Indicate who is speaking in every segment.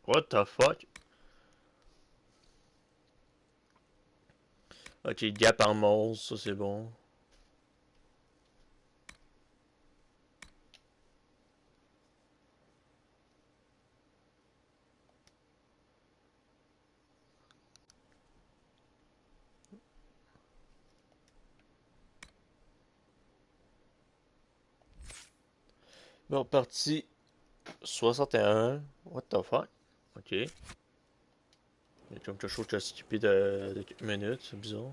Speaker 1: What the fuck? Ok, gap en monstre, ça c'est bon. Bon, partie 61. What the fuck? Ok. Il y a comme quelque chose qui a skippé de quelques minutes, c'est bizarre.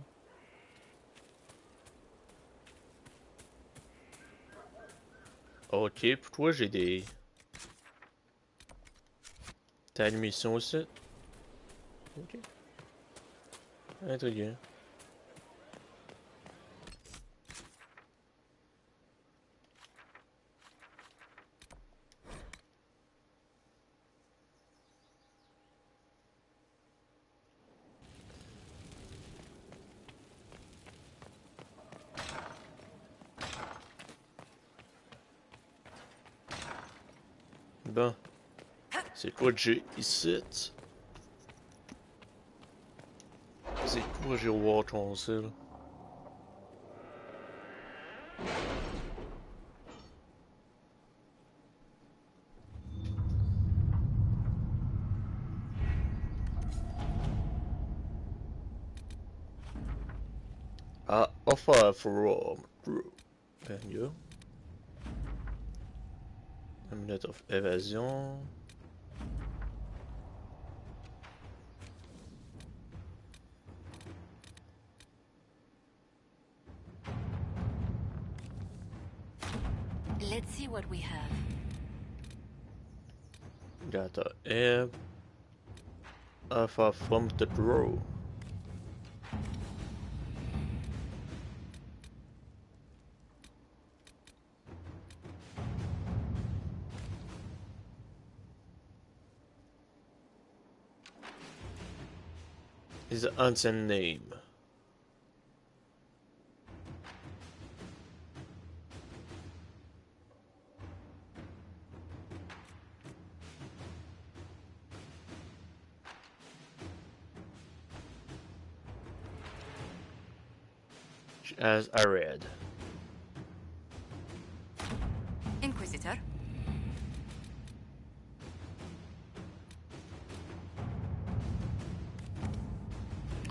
Speaker 1: Ok, pourquoi j'ai des... T'as une mission aussi? Ok. Intriguant. Bon. C'est quoi que j'ai ici? C'est quoi j'ai au War Council? Ah, offer from... Ben, yo. Amulet of Evasion.
Speaker 2: Let's see what we have.
Speaker 1: Got a Ebb. Offer from the Draw. Is an ancient name. As I read.
Speaker 2: Inquisitor.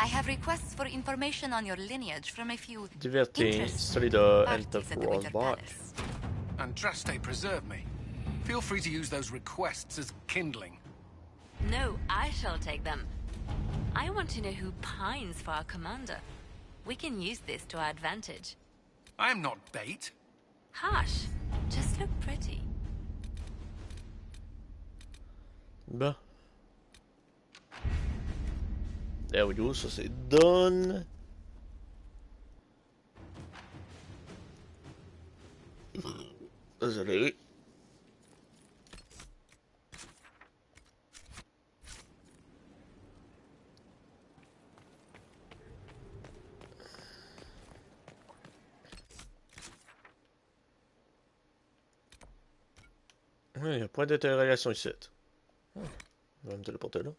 Speaker 2: I have requests for information on your lineage from a few
Speaker 1: Diverting,
Speaker 2: interesting
Speaker 1: study the End
Speaker 2: parties
Speaker 1: of
Speaker 2: at the Winter
Speaker 1: Rollback.
Speaker 2: Palace.
Speaker 3: Andraste preserve me. Feel free to use those requests as kindling.
Speaker 4: No, I shall take them. I want to know who pines for our commander. We can use this to our advantage.
Speaker 3: I am not bait.
Speaker 4: Hush. Just look pretty.
Speaker 1: Bon. There we go, ça c'est done. Désolé. Il n'y a point d'interrogation ici. Je vais me téléporter là.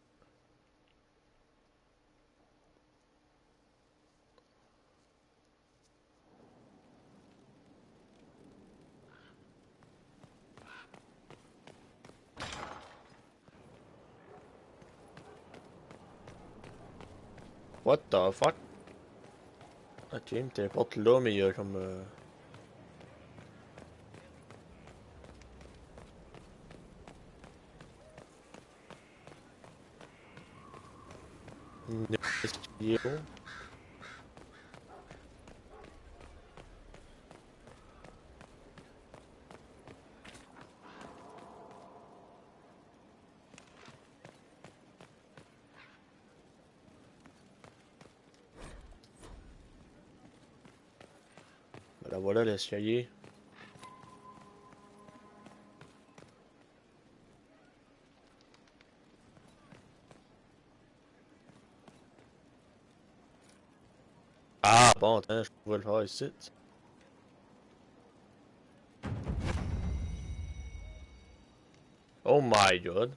Speaker 1: What the fuck? Ok, il me téléporte là, mais il y a comme... Une escalier. Ben là, voilà l'escalier. Ah, bon, attends, je pouvais le faire ici. Oh my god.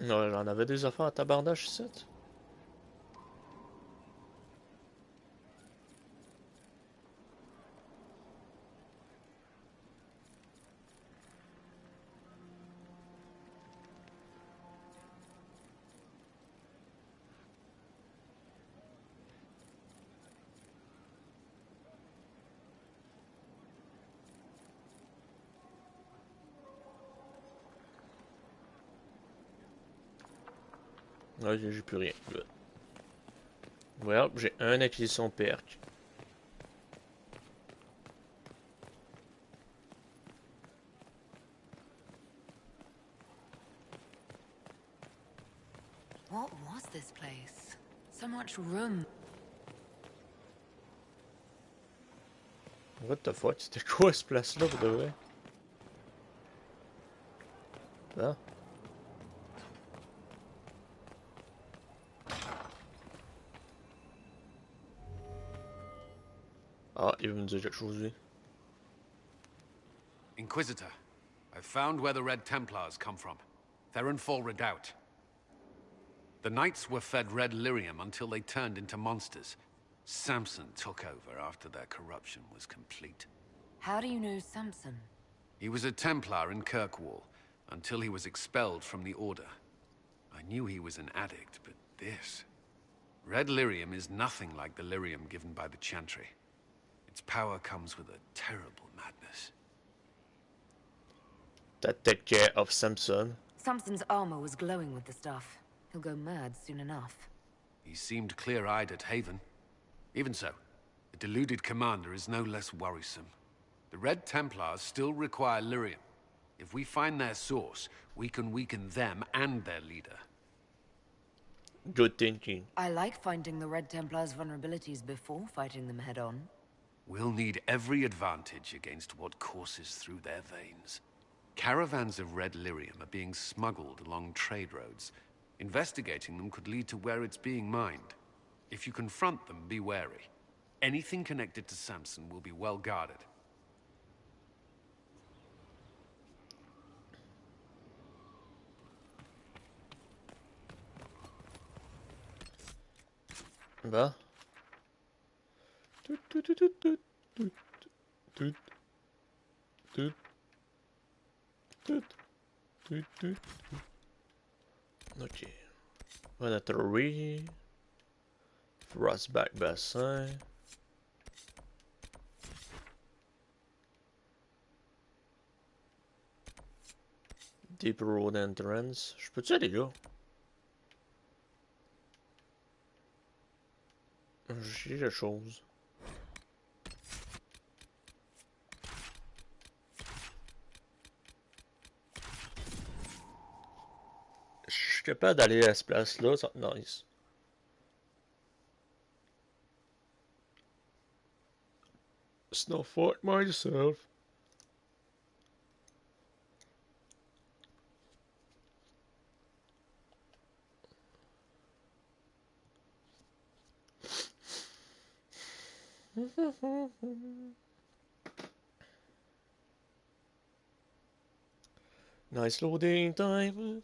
Speaker 1: Non, j'en avais des affaires en tabarnache ici. Ouais, j'ai plus rien. Good. Well, j'ai un acquisition perk.
Speaker 2: What was this place? So much room.
Speaker 1: What the fuck? C'était quoi ce place-là pour de vrai? Hein? Ah, il veut me dire quelque chose, lui.
Speaker 3: Inquisitor, I've found where the Red Templars come from. Therenfall Redoubt. The Knights were fed red lyrium until they turned into monsters. Samson took over after their corruption was complete.
Speaker 2: How do you know Samson?
Speaker 3: He was a Templar in Kirkwall, until he was expelled from the Order. I knew he was an addict, but this... Red lyrium is nothing like the lyrium given by the Chantry. Its power comes with a terrible madness.
Speaker 1: That take care of Samson.
Speaker 2: Samson's armor was glowing with the stuff. He'll go mad soon enough.
Speaker 3: He seemed clear-eyed at Haven. Even so, the deluded commander is no less worrisome. The Red Templars still require lyrium. If we find their source, we can weaken them and their leader.
Speaker 1: Good thinking.
Speaker 2: I like finding the Red Templars' vulnerabilities before fighting them head-on.
Speaker 3: We'll need every advantage against what courses through their veins. Caravans of red lyrium are being smuggled along trade roads. Investigating them could lead to where it's being mined. If you confront them, be wary. Anything connected to Samson will be well guarded.
Speaker 1: Bah. Tut, tut, tut, tut, tut, tut, tut, tut, tut, tut, tut. Ok. Planetary. Frostback Bassin. Deep Road Entrance. Je peux-tu aller là? J'ai quelque chose. Je suis capable d'aller à cette place-là, ça va être nice. Sinon, fuck myself. Nice loading time.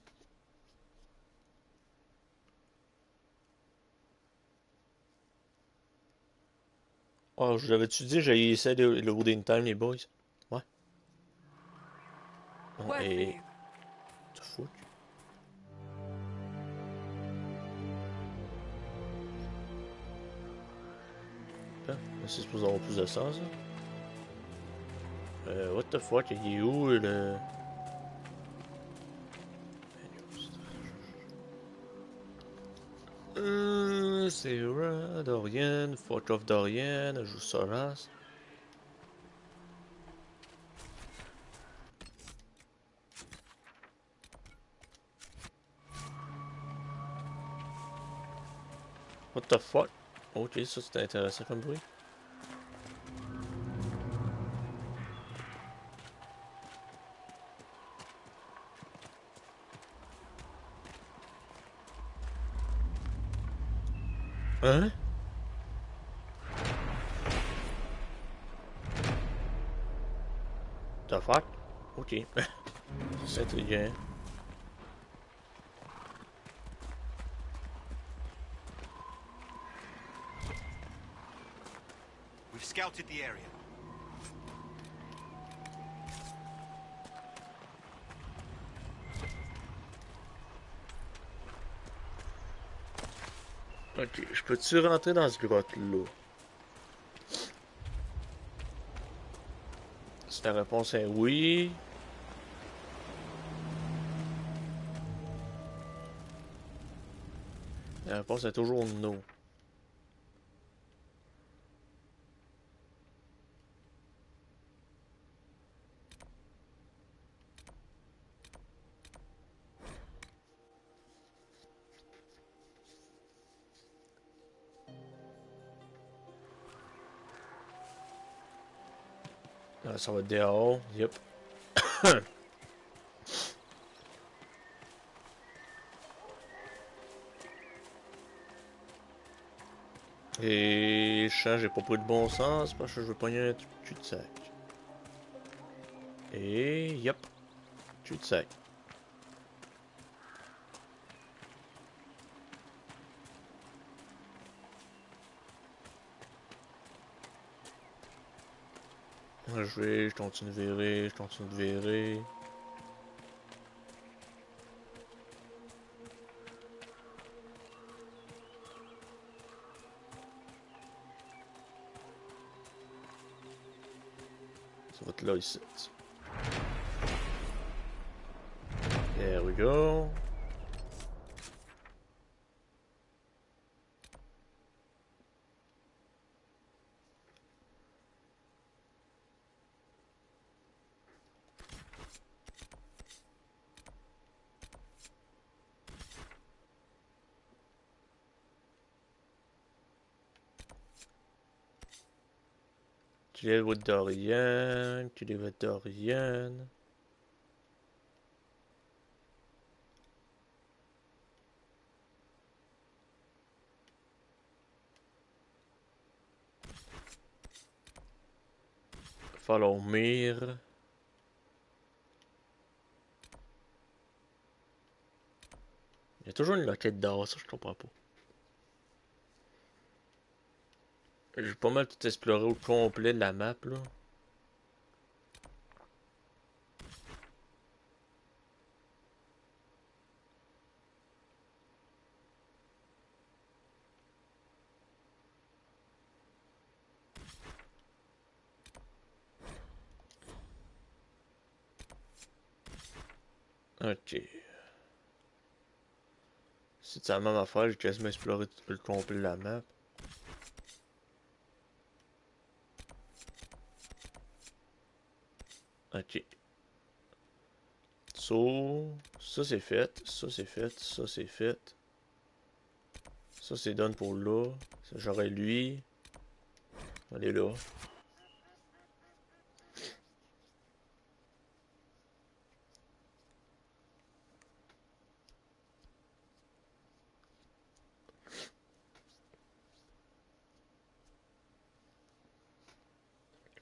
Speaker 1: Oh, je l'avais-tu dit, j'ai essayé le loading time, les boys? Ouais. Bon, et... Tu fous? C'est supposé avoir plus de sens, ça. What the fuck, il est où le... C'est Dorian, fuck off Dorian, je joue Soras. What the fuck? Ok, ça c'était intéressant comme bruit. Hein? The fuck? Ok. C'est intelligent.
Speaker 5: scouted the area.
Speaker 1: Ok, je peux-tu rentrer dans ce grotte-là? Si la réponse est oui... La réponse est toujours non. Ah, ça va être dehors, yep. Et je sens j'ai pas pris de bon sens parce que je veux pogner un cul-de-sac. Et yep, cul-de-sac. Je continue de virer, je continue de virer. Ça va être là ici. There we go. Tu les vois Dorian, tu les vois Dorian. Follow Mir. Il y a toujours une loquette d'or, ça je comprends pas. J'ai pas mal tout exploré au complet de la map là. Ok. Si c'est la même affaire, j'ai quasiment exploré tout le complet de la map. Ok. So, ça c'est fait, ça c'est fait, ça c'est fait. Ça c'est done pour là. J'aurai lui. Elle est là.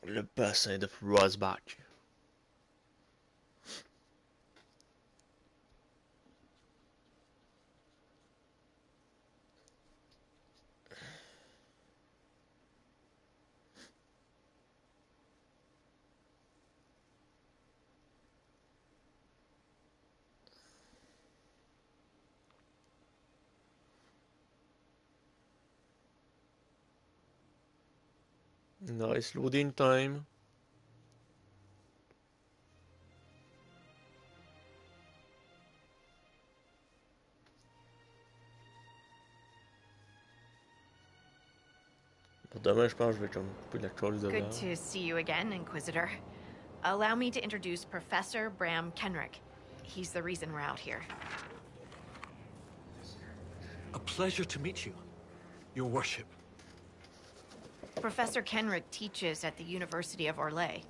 Speaker 1: Le bassin de Rosbach. Nice loading time. Pour demain, je pense que je vais comme couper la colle
Speaker 6: Good
Speaker 1: devant.
Speaker 6: to see you again, Inquisitor. Allow me to introduce Professor Bram Kenrick. He's the reason we're out here.
Speaker 7: A pleasure to meet you, Your Worship.
Speaker 6: Professor Kenrick teaches at the University of Orlais.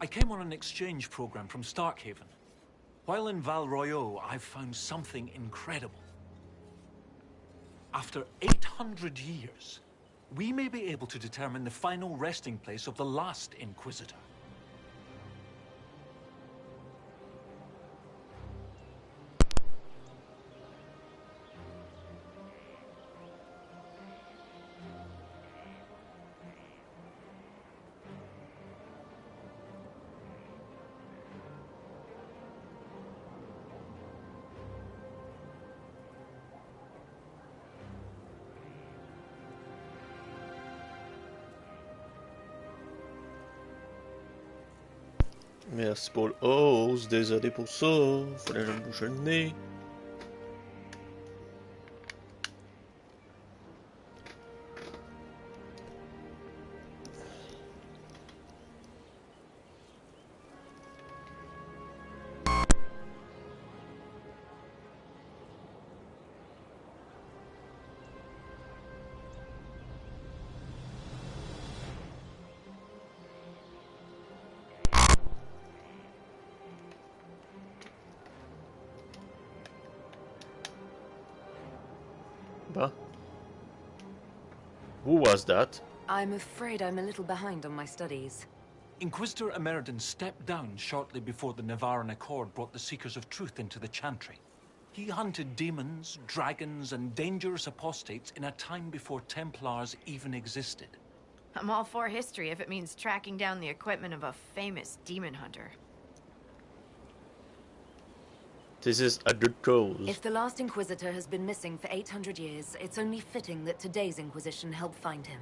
Speaker 7: I came on an exchange program from Starkhaven. While in Val Royeaux, I've found something incredible. After 800 years, we may be able to determine the final resting place of the last Inquisitor.
Speaker 1: Merci pour le hausse, désolé pour ça. Fallait que je me bouche le nez. Bon. Who was that?
Speaker 5: I'm afraid I'm a little behind on my studies.
Speaker 7: Inquisitor Emeridon stepped down shortly before the Navaran Accord brought the Seekers of Truth into the Chantry. He hunted demons, dragons, and dangerous apostates in a time before Templars even existed.
Speaker 6: I'm all for history if it means tracking down the equipment of a famous demon hunter.
Speaker 1: This is a good cause.
Speaker 5: If the last Inquisitor has been missing for 800 years, it's only fitting that today's Inquisition help find him.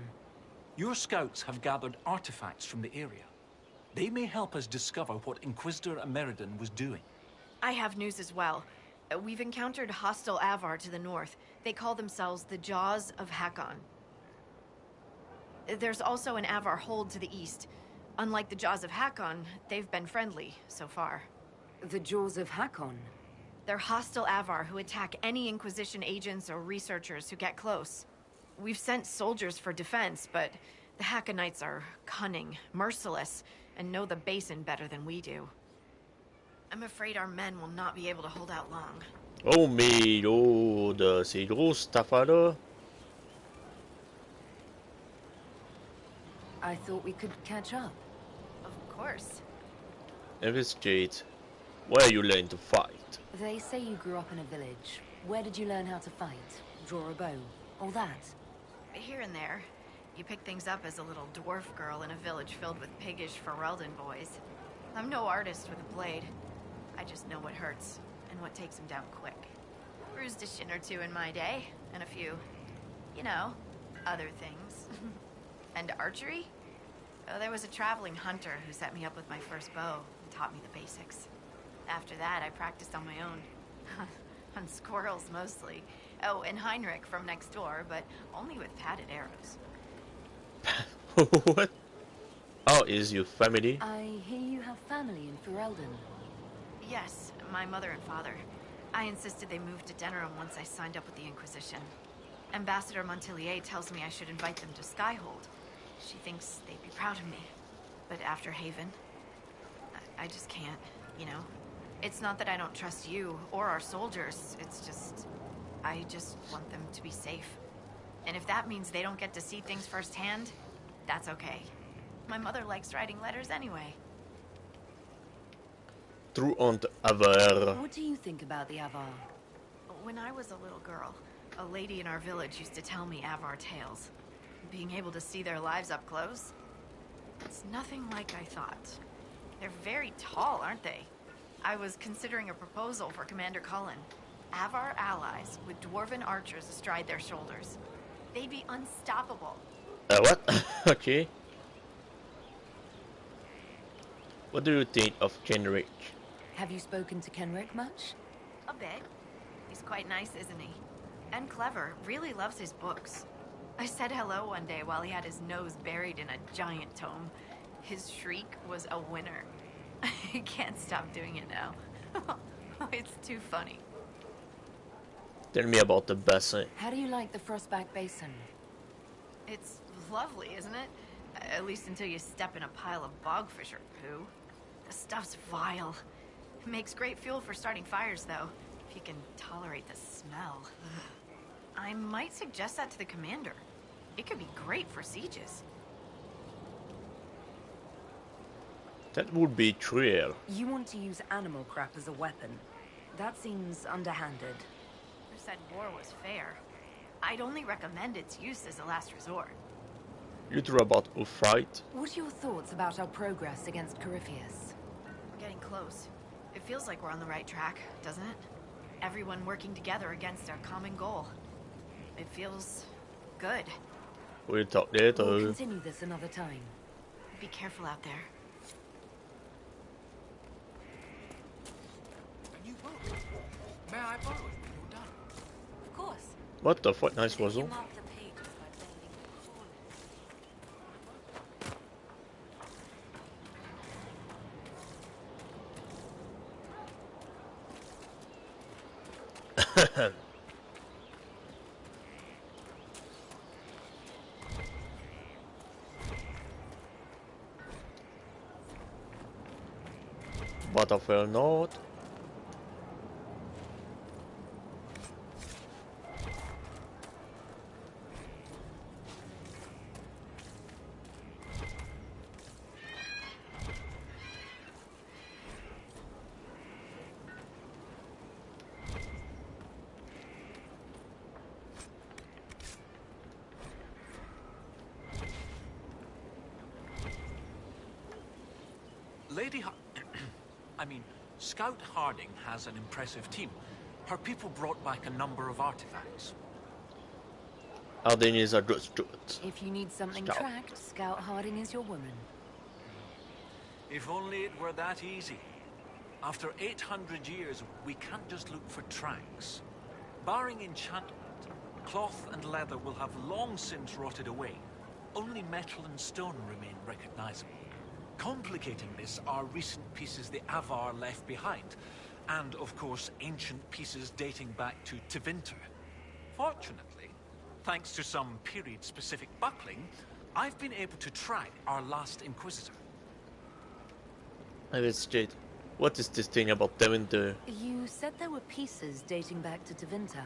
Speaker 7: Your scouts have gathered artifacts from the area. They may help us discover what Inquisitor Emeridon was doing.
Speaker 6: I have news as well. We've encountered hostile Avar to the north. They call themselves the Jaws of Hakon. There's also an Avar hold to the east. Unlike the Jaws of Hakon, they've been friendly so far.
Speaker 5: The Jaws of Hakon?
Speaker 6: They're hostile Avar who attack any Inquisition agents or researchers who get close. We've sent soldiers for defense, but the Hakonites are cunning, merciless, and know the basin better than we do. I'm afraid our men will not be able to hold out long.
Speaker 1: Oh mais Lord, c'est gros cette affaire-là.
Speaker 5: I thought we could catch up.
Speaker 6: Of course.
Speaker 1: Investigate. Where you learn to fight.
Speaker 5: They say you grew up in a village. Where did you learn how to fight? Draw a bow? All that?
Speaker 6: Here and there. You pick things up as a little dwarf girl in a village filled with piggish Ferelden boys. I'm no artist with a blade. I just know what hurts, and what takes him down quick. Bruised a shin or two in my day, and a few, you know, other things. And archery? Oh, there was a traveling hunter who set me up with my first bow and taught me the basics. After that, I practiced on my own. On squirrels, mostly. Oh, and Heinrich from next door, but only with padded arrows.
Speaker 1: What? How is your family?
Speaker 5: I hear you have family in Ferelden.
Speaker 6: Yes, my mother and father. I insisted they move to Denerim once I signed up with the Inquisition. Ambassador Montillier tells me I should invite them to Skyhold. She thinks they'd be proud of me. But after Haven, I just can't, you know? It's not that I don't trust you or our soldiers, it's just... I just want them to be safe. And if that means they don't get to see things firsthand, that's okay. My mother likes writing letters anyway.
Speaker 1: True und Avar.
Speaker 5: What do you think about the Avar?
Speaker 6: When I was a little girl, a lady in our village used to tell me Avar tales. Being able to see their lives up close, it's nothing like I thought. They're very tall, aren't they? I was considering a proposal for Commander Cullen. Avar allies with dwarven archers astride their shoulders. They'd be unstoppable.
Speaker 1: What? Okay. What do you think of Kenrick?
Speaker 5: Have you spoken to Kenrick much?
Speaker 6: A bit. He's quite nice, isn't he? And clever. Really loves his books. I said hello one day while he had his nose buried in a giant tome. His shriek was a winner. I can't stop doing it now. It's too funny.
Speaker 1: Tell me about the bassin.
Speaker 5: How do you like the Frostback Basin?
Speaker 6: It's lovely, isn't it? At least until you step in a pile of bogfish or poo. The stuff's vile. It makes great fuel for starting fires, though, if you can tolerate the smell. I might suggest that to the commander. It could be great for sieges.
Speaker 1: That would be thrill.
Speaker 5: You want to use animal crap as a weapon. That seems underhanded.
Speaker 6: Who said war was fair? I'd only recommend its use as a last resort.
Speaker 1: You threw about a fight.
Speaker 5: What are your thoughts about our progress against Corypheus?
Speaker 6: We're getting close. It feels like we're on the right track, doesn't it? Everyone working together against our common goal. It feels good.
Speaker 1: We'll talk
Speaker 5: We'll
Speaker 1: later.
Speaker 5: continue this another time.
Speaker 6: Be careful out there.
Speaker 7: new book. May I borrow it when you're done?
Speaker 4: Of course.
Speaker 1: What the fuck? Nice
Speaker 4: But if you
Speaker 1: puzzle.
Speaker 4: mark the pages by bending the corners.
Speaker 1: Butterfield note.
Speaker 7: Scout Harding has an impressive team. Her people brought back a number of artifacts.
Speaker 1: Harding is a good steward.
Speaker 5: If you need something
Speaker 1: Scout.
Speaker 5: tracked, Scout Harding is your woman.
Speaker 7: If only it were that easy. After 800 years, we can't just look for tracks. Barring enchantment, cloth and leather will have long since rotted away. Only metal and stone remain recognizable. Complicating this are recent pieces the Avar left behind, and of course ancient pieces dating back to Tevinter. Fortunately, thanks to some period-specific buckling, I've been able to track our last Inquisitor.
Speaker 1: Investigate. What is this thing about Deventer?
Speaker 5: You said there were pieces dating back to Tevinter.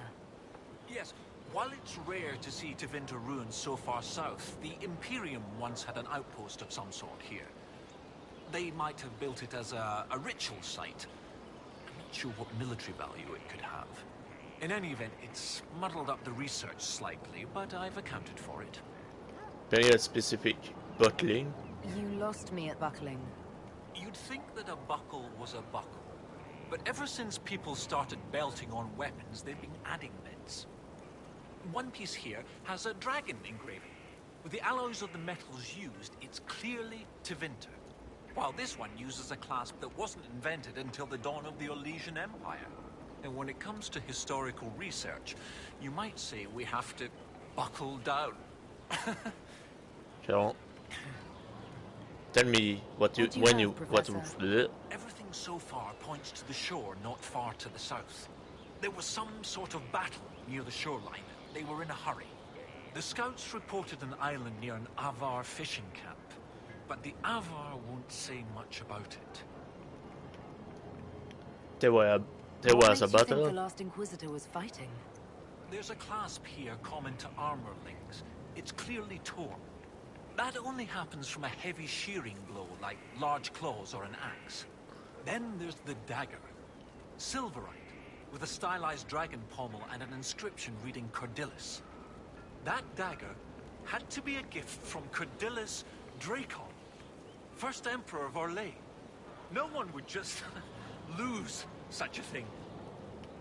Speaker 7: Yes, while it's rare to see Tevinter ruins so far south, the Imperium once had an outpost of some sort here. They might have built it as a ritual site. I'm not sure what military value it could have. In any event, it's muddled up the research slightly, but I've accounted for it.
Speaker 1: Very specific. Buckling.
Speaker 5: You lost me at buckling.
Speaker 7: You'd think that a buckle was a buckle. But ever since people started belting on weapons, they've been adding bits. One piece here has a dragon engraving. With the alloys of the metals used, it's clearly Tevinter. While this one uses a clasp that wasn't invented until the dawn of the Orlesian Empire. And when it comes to historical research, you might say we have to buckle down.
Speaker 1: So, tell me what you
Speaker 5: What do you
Speaker 1: when
Speaker 5: have,
Speaker 1: you
Speaker 5: Professor?
Speaker 7: Everything so far points to the shore not far to the south. There was some sort of battle near the shoreline. They were in a hurry. The scouts reported an island near an Avar fishing camp. But the Avar won't say much about it.
Speaker 1: there was a
Speaker 5: What makes you think
Speaker 1: battle.
Speaker 5: the last Inquisitor was fighting?
Speaker 7: There's a clasp here common to armor links. It's clearly torn. That only happens from a heavy shearing blow, like large claws or an axe. Then there's the dagger. Silverite, with a stylized dragon pommel and an inscription reading Cordilis. That dagger had to be a gift from Cordilis Dracon, first Emperor of Orlais. No one would just lose such a thing.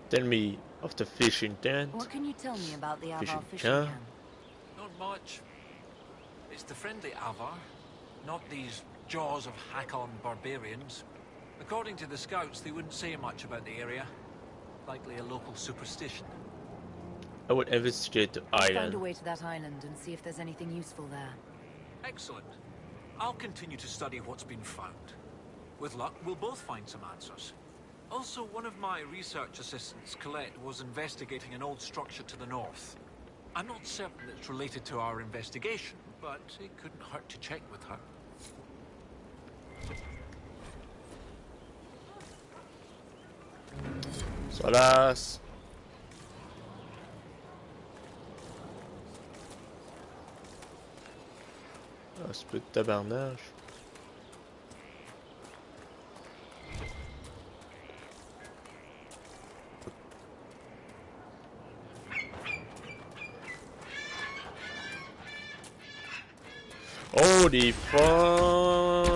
Speaker 1: Tell me of the fishing tent.
Speaker 5: What can you tell me about the Avar
Speaker 1: Fishing
Speaker 5: fishing
Speaker 1: camp?
Speaker 5: camp?
Speaker 7: Not much. It's the friendly Avar, not these jaws of Hakon barbarians. According to the scouts, they wouldn't say much about the area. Likely a local superstition.
Speaker 1: I would investigate the
Speaker 5: Let's find a
Speaker 1: island.
Speaker 5: way to that island and see if there's anything useful there.
Speaker 7: Excellent. I'll continue to study what's been found. With luck, we'll both find some answers. Also, one of my research assistants, Colette, was investigating an old structure to the north. I'm not certain it's related to our investigation, but it couldn't hurt to check with her.
Speaker 1: Solas. Ah, c'est peu de tabarnage. Holy fuck!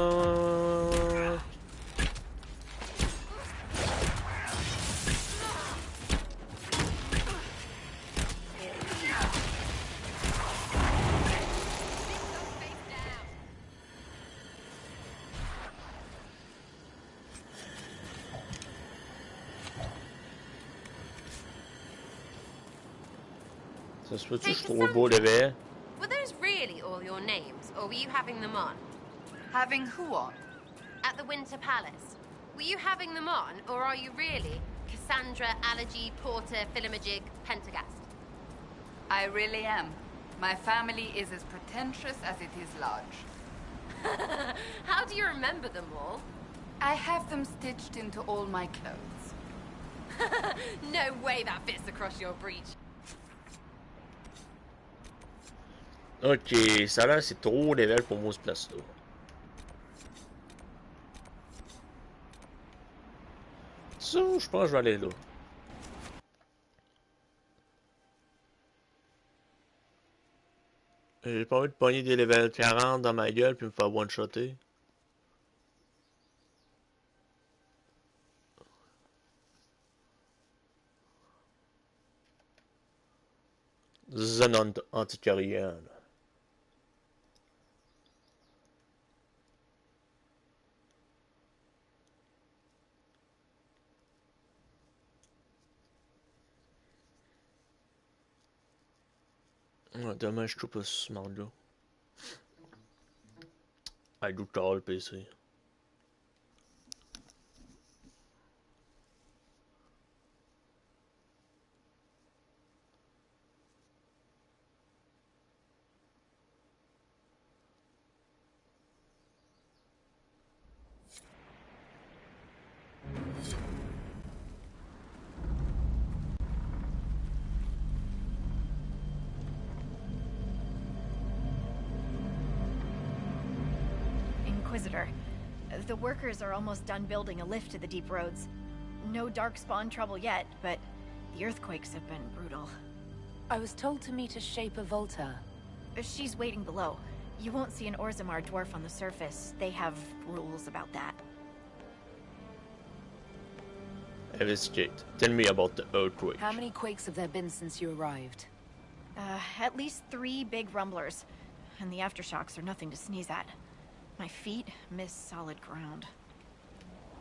Speaker 1: Ça se peut-tu que je
Speaker 8: Hey,
Speaker 1: suis trop beau level?
Speaker 8: were those really all your names, or were you having them on?
Speaker 2: Having who on?
Speaker 8: At the Winter Palace. Were you having them on, or are you really Cassandra, Allergy, Porter, Philimajig, Pentagast?
Speaker 2: I really am. My family is as pretentious as it is large.
Speaker 8: How do you remember them all?
Speaker 2: I have them stitched into all my clothes.
Speaker 8: No way that fits across your breech.
Speaker 1: Ok, ça là, c'est trop level pour moi ce place-là. Ça, je pense que je vais aller là. J'ai pas envie de pogner des levels 40 dans ma gueule puis me faire one-shotter. Zone antiquarienne. Ouais, dommage, je trouve pas ce monde-là. I do tard le PC.
Speaker 6: Inquisitor. The workers are almost done building a lift to the deep roads. No darkspawn trouble yet, but the earthquakes have been brutal.
Speaker 5: I was told to meet a Shaper Volta.
Speaker 6: She's waiting below. You won't see an Orzammar dwarf on the surface. They have rules about that.
Speaker 1: Investigate. Tell me about the earthquake.
Speaker 5: How many quakes have there been since you arrived?
Speaker 6: At least 3 big rumblers. And the aftershocks are nothing to sneeze at. My feet miss solid ground.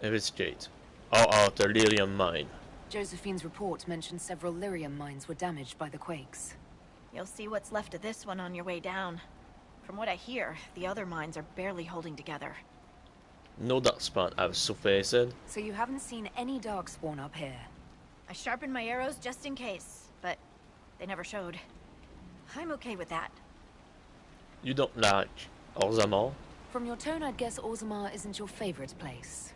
Speaker 1: Investigate. How are the Lyrium mine?
Speaker 5: Josephine's report mentioned several Lyrium mines were damaged by the quakes.
Speaker 6: You'll see what's left of this one on your way down. From what I hear, the other mines are barely holding together.
Speaker 1: No darkspawn have surfaced.
Speaker 5: So you haven't seen any darkspawn up here?
Speaker 6: I sharpened my arrows just in case, but they never showed. I'm okay with that.
Speaker 1: You don't like Orzammar?
Speaker 5: From your tone, I'd guess Orzammar isn't your favorite place.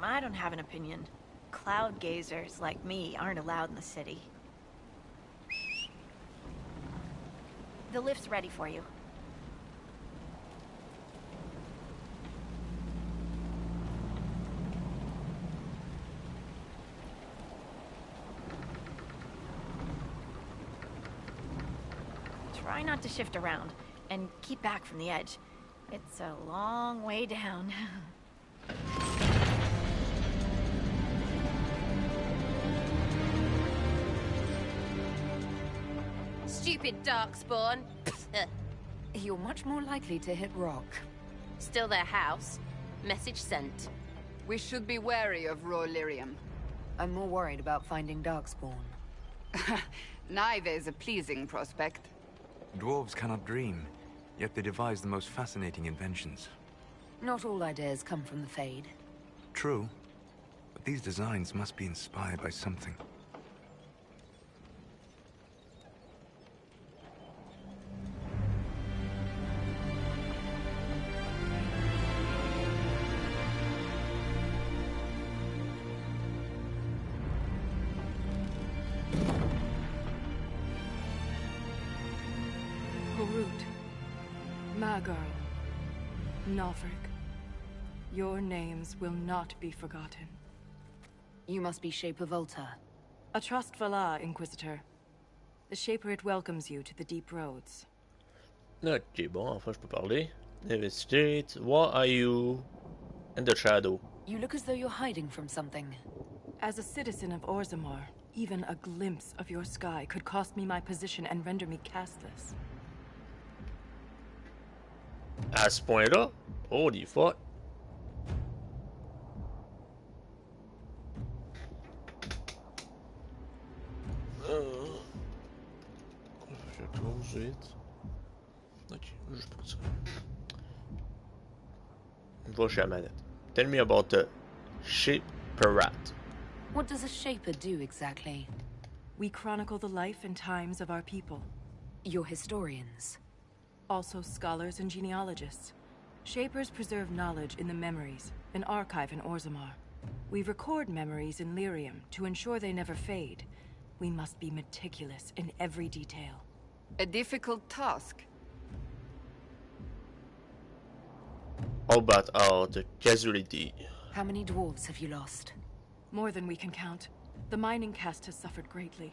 Speaker 6: I don't have an opinion. Cloud gazers like me aren't allowed in the city. The lift's ready for you. Try not to shift around, and keep back from the edge. It's a long way down.
Speaker 8: Stupid darkspawn.
Speaker 5: You're much more likely to hit rock.
Speaker 8: Still their house. Message sent.
Speaker 2: We should be wary of raw lyrium.
Speaker 5: I'm more worried about finding darkspawn.
Speaker 2: Neither is a pleasing prospect.
Speaker 9: Dwarves cannot dream, yet they devise the most fascinating inventions.
Speaker 5: Not all ideas come from the Fade.
Speaker 9: True, but these designs must be inspired by something.
Speaker 10: Horut, Magirl, Nalfric, your names will not be forgotten.
Speaker 5: You must be Shaper Volta.
Speaker 10: A trust Valar, Inquisitor. The Shaper it welcomes you to the deep roads.
Speaker 1: Ok, bon, enfin je peux parler. Investigate. Why are you in the shadow?
Speaker 5: You look as though you're hiding from something.
Speaker 10: As a citizen of Orzammar, even a glimpse of your sky could cost me my position and render me castless.
Speaker 1: À ce point-là? Holy fuck. suite. Ok, juste pour ça. On va chez la manette. Tell me about the Shaperat.
Speaker 5: What does a Shaper do exactly?
Speaker 10: We chronicle the life and times of our people.
Speaker 5: You're historians.
Speaker 10: Also scholars and genealogists. Shapers preserve knowledge in the memories, an archive in Orzammar. We record memories in Lyrium to ensure they never fade. We must be meticulous in every detail.
Speaker 2: A difficult task.
Speaker 1: How about the casualty?
Speaker 5: How many dwarves have you lost?
Speaker 10: More than we can count. The mining caste has suffered greatly.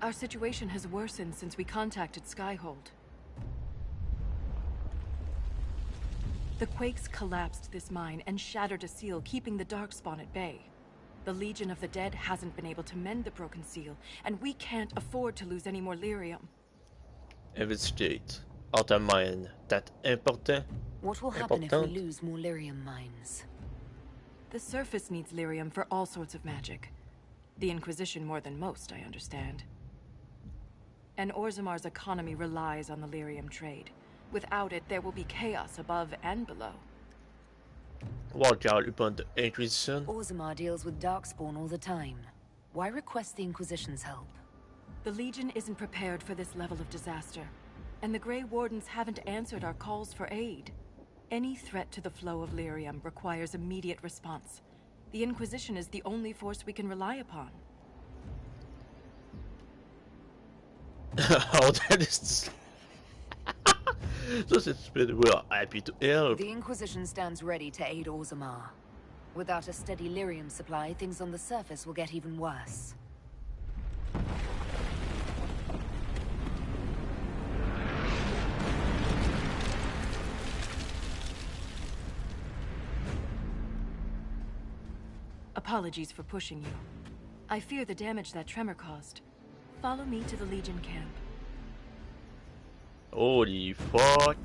Speaker 10: Our situation has worsened since we contacted Skyhold. The quakes collapsed this mine and shattered a seal, keeping the Darkspawn at bay. The Legion of the Dead hasn't been able to mend the broken seal, and we can't afford to lose any more lyrium.
Speaker 1: Investigate. Out of mine. That important?
Speaker 5: What will happen if we lose more lyrium mines?
Speaker 10: The surface needs lyrium for all sorts of magic. The Inquisition more than most, I understand. And Orzammar's economy relies on the lyrium trade. Without it, there will be chaos above and below.
Speaker 1: Watch out upon the Inquisition.
Speaker 5: Orzammar deals with Darkspawn all the time. Why request the Inquisition's help?
Speaker 10: The Legion isn't prepared for this level of disaster. And the Grey Wardens haven't answered our calls for aid. Any threat to the flow of lyrium requires immediate response. The Inquisition is the only force we can rely upon.
Speaker 1: Oh, that is... So stupid. We are happy to help.
Speaker 5: The Inquisition stands ready to aid Orzammar. Without a steady lyrium supply, things on the surface will get even worse.
Speaker 10: Apologies for pushing you. I fear the damage that tremor caused. Follow me to the Legion camp.
Speaker 1: Holy fuck.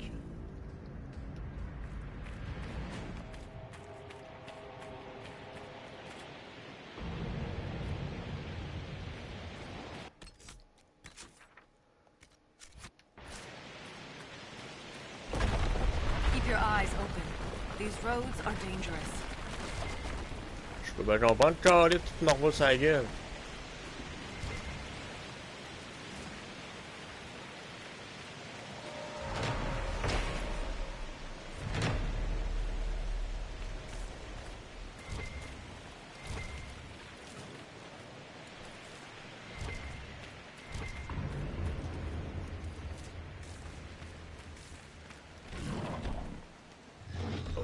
Speaker 10: Keep your eyes open. These roads are dangerous.
Speaker 1: Je peux bien comprendre que tu m'envoies sa gueule.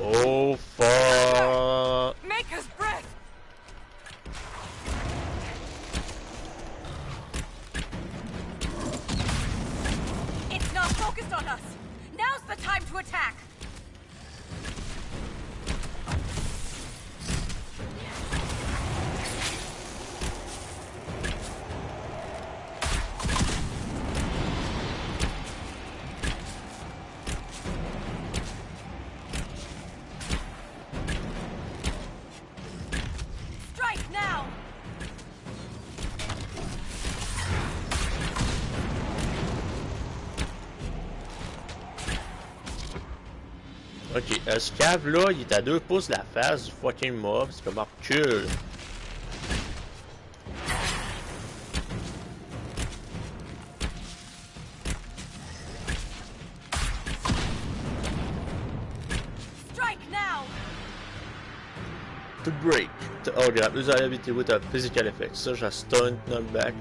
Speaker 1: Oh fuck.
Speaker 10: Maker's breath! It's not focused on us! Now's the time to attack! Strike now!
Speaker 1: Ok, ce cave là, il est à 2 pouces de la face du fucking mob, c'est comme recule.
Speaker 10: Strike now!
Speaker 1: To break. Oh regarde, use ability with a physical effect. Ça, j'ai stun, knock back.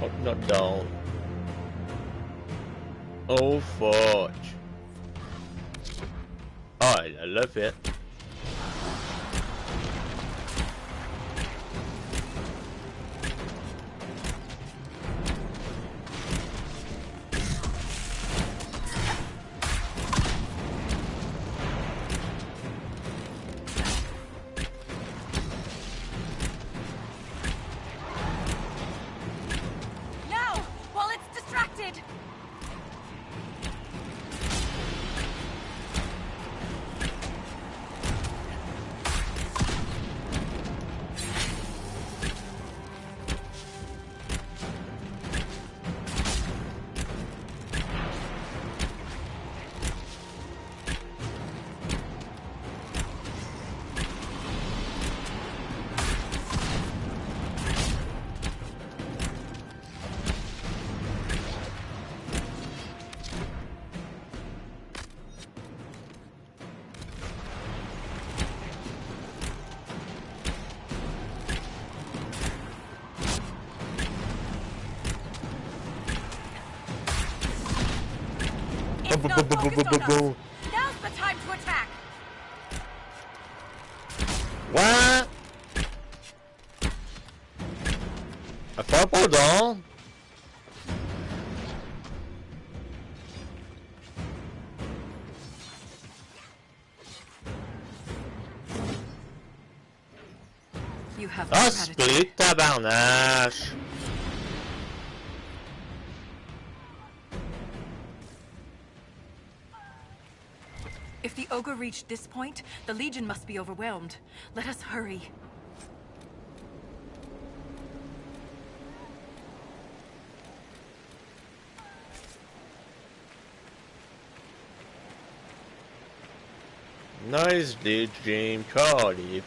Speaker 1: Oh, knock down. Oh fuck. Ah, elle l'a fait.
Speaker 10: Now! While it's distracted! not focused on us. Now's the time to attack.
Speaker 1: What? Faire pas donc.
Speaker 10: You have
Speaker 1: Ah,
Speaker 10: gratitude.
Speaker 1: split tabarnache.
Speaker 10: If the ogre reached this point, the Legion must be overwhelmed. Let us hurry.
Speaker 1: Nice day, James Cardiff.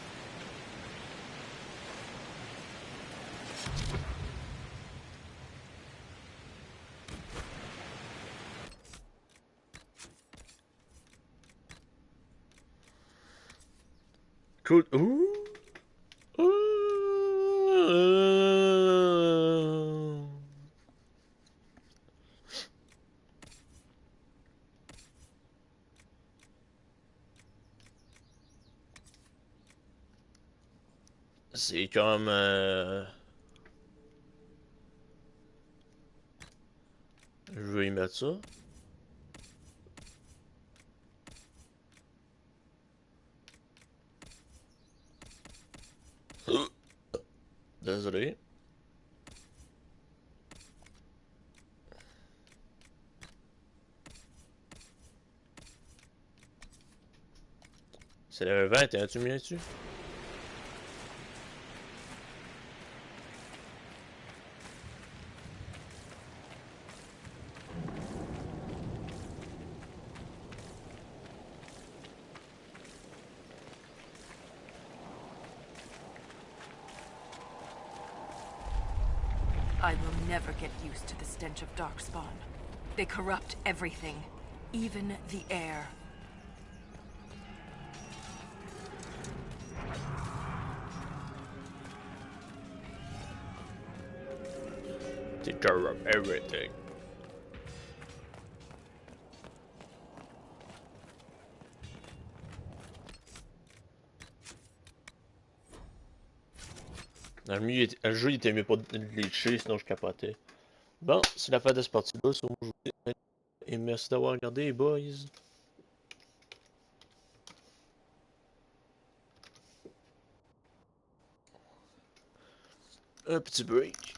Speaker 1: Cool. Ooh. Ooh. C'est comme je vais y mettre ça. Désolé. C'est le 21, tu me viens-tu?
Speaker 10: I will never get used to the stench of Darkspawn. They corrupt everything, even the air.
Speaker 1: They corrupt everything. Le jeu il était mieux pas de glitcher, sinon je capotais. Bon, c'est la fin de ce partie-là. Et merci d'avoir regardé, les boys. Un petit break.